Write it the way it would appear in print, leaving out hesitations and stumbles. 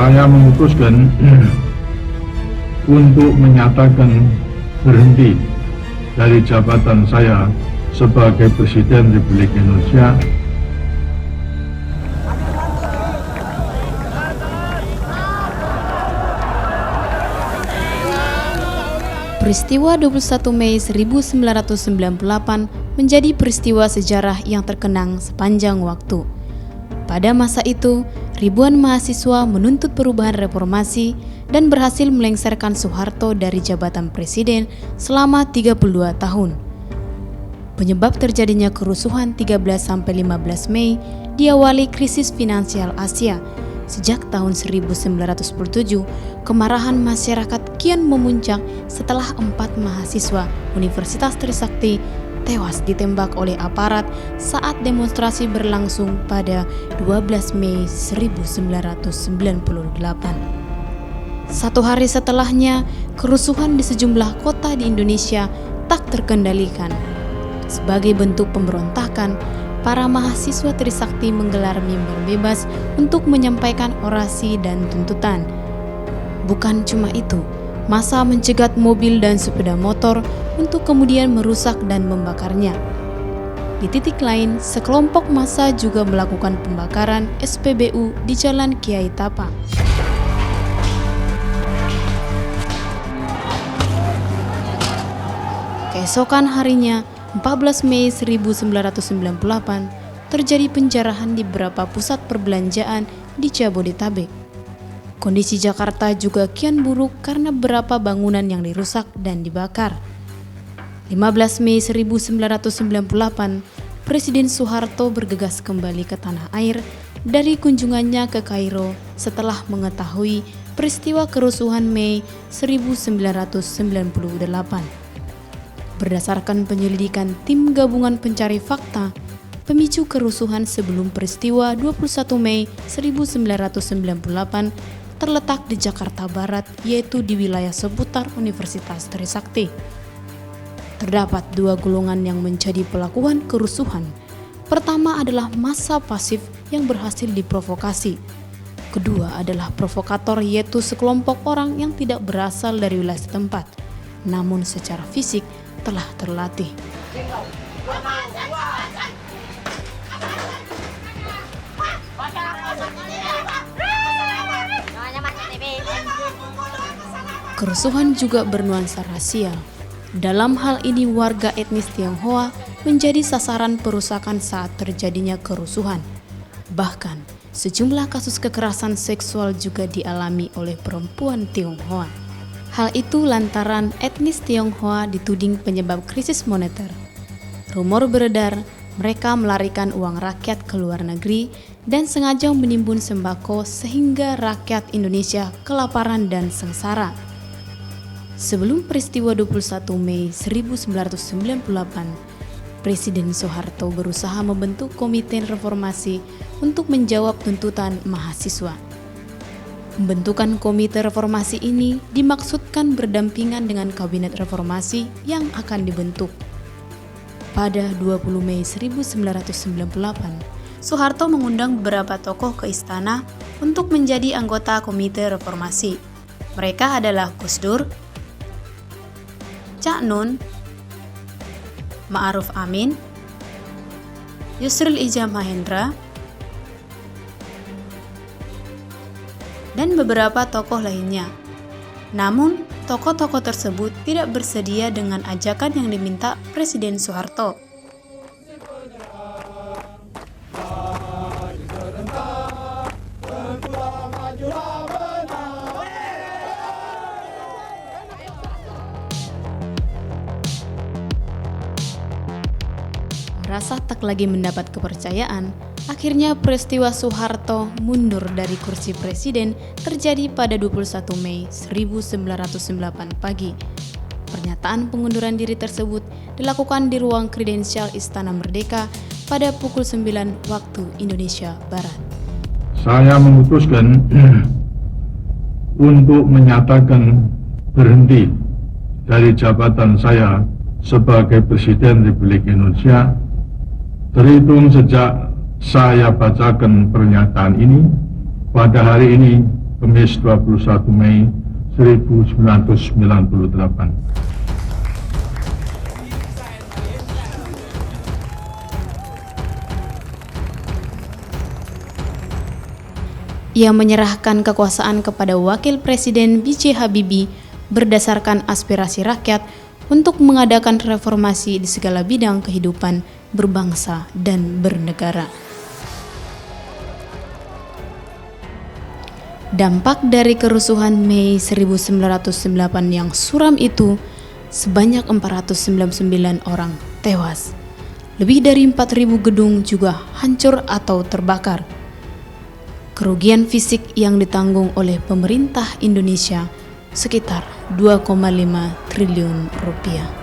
Saya memutuskan untuk menyatakan berhenti dari jabatan saya sebagai Presiden Republik Indonesia. Peristiwa 21 Mei 1998 menjadi peristiwa sejarah yang terkenang sepanjang waktu. Pada masa itu, ribuan mahasiswa menuntut perubahan reformasi dan berhasil melengsarkan Soeharto dari jabatan presiden selama 32 tahun. Penyebab terjadinya kerusuhan 13-15 Mei diawali krisis finansial Asia. Sejak tahun 1997, kemarahan masyarakat kian memuncak setelah 4 mahasiswa Universitas Trisakti tewas ditembak oleh aparat saat demonstrasi berlangsung pada 12 Mei 1998. Satu hari setelahnya, kerusuhan di sejumlah kota di Indonesia tak terkendalikan. Sebagai bentuk pemberontakan, para mahasiswa Trisakti menggelar mimbar bebas untuk menyampaikan orasi dan tuntutan. Bukan cuma itu, massa mencegat mobil dan sepeda motor untuk kemudian merusak dan membakarnya. Di titik lain, sekelompok massa juga melakukan pembakaran SPBU di Jalan Kiai Tapa. Keesokan harinya, 14 Mei 1998, terjadi penjarahan di beberapa pusat perbelanjaan di Jabodetabek. Kondisi Jakarta juga kian buruk karena beberapa bangunan yang dirusak dan dibakar. 15 Mei 1998, Presiden Soeharto bergegas kembali ke tanah air dari kunjungannya ke Kairo setelah mengetahui peristiwa kerusuhan Mei 1998. Berdasarkan penyelidikan tim gabungan pencari fakta, pemicu kerusuhan sebelum peristiwa 21 Mei 1998 terletak di Jakarta Barat, yaitu di wilayah seputar Universitas Trisakti. Terdapat 2 golongan yang menjadi pelakuan kerusuhan. Pertama adalah massa pasif yang berhasil diprovokasi. Kedua adalah provokator, yaitu sekelompok orang yang tidak berasal dari wilayah setempat, namun secara fisik telah terlatih. Kerusuhan juga bernuansa rasial. Dalam hal ini, warga etnis Tionghoa menjadi sasaran perusakan saat terjadinya kerusuhan. Bahkan, sejumlah kasus kekerasan seksual juga dialami oleh perempuan Tionghoa. Hal itu lantaran etnis Tionghoa dituding penyebab krisis moneter. Rumor beredar, mereka melarikan uang rakyat ke luar negeri dan sengaja menimbun sembako sehingga rakyat Indonesia kelaparan dan sengsara. Sebelum peristiwa 21 Mei 1998, Presiden Soeharto berusaha membentuk komite reformasi untuk menjawab tuntutan mahasiswa. Pembentukan komite reformasi ini dimaksudkan berdampingan dengan kabinet reformasi yang akan dibentuk. Pada 20 Mei 1998, Soeharto mengundang beberapa tokoh ke istana untuk menjadi anggota komite reformasi. Mereka adalah Gus Dur, Cak Nun, Ma'ruf Amin, Yusril Ijah Mahendra, dan beberapa tokoh lainnya. Namun, tokoh-tokoh tersebut tidak bersedia dengan ajakan yang diminta Presiden Soeharto. Merasa tak lagi mendapat kepercayaan, akhirnya peristiwa Soeharto mundur dari kursi presiden terjadi pada 21 Mei 1998 pagi. Pernyataan pengunduran diri tersebut dilakukan di ruang kredensial Istana Merdeka pada pukul 9 waktu Indonesia Barat. Saya memutuskan untuk menyatakan berhenti dari jabatan saya sebagai Presiden Republik Indonesia. Terhitung sejak saya bacakan pernyataan ini, pada hari ini Kamis 21 Mei 1998. Ia menyerahkan kekuasaan kepada Wakil Presiden B.J. Habibie berdasarkan aspirasi rakyat untuk mengadakan reformasi di segala bidang kehidupan berbangsa dan bernegara. Dampak dari kerusuhan Mei 1998 yang suram itu, sebanyak 499 orang tewas. Lebih dari 4.000 gedung juga hancur atau terbakar. Kerugian fisik yang ditanggung oleh pemerintah Indonesia sekitar 2,5 triliun rupiah.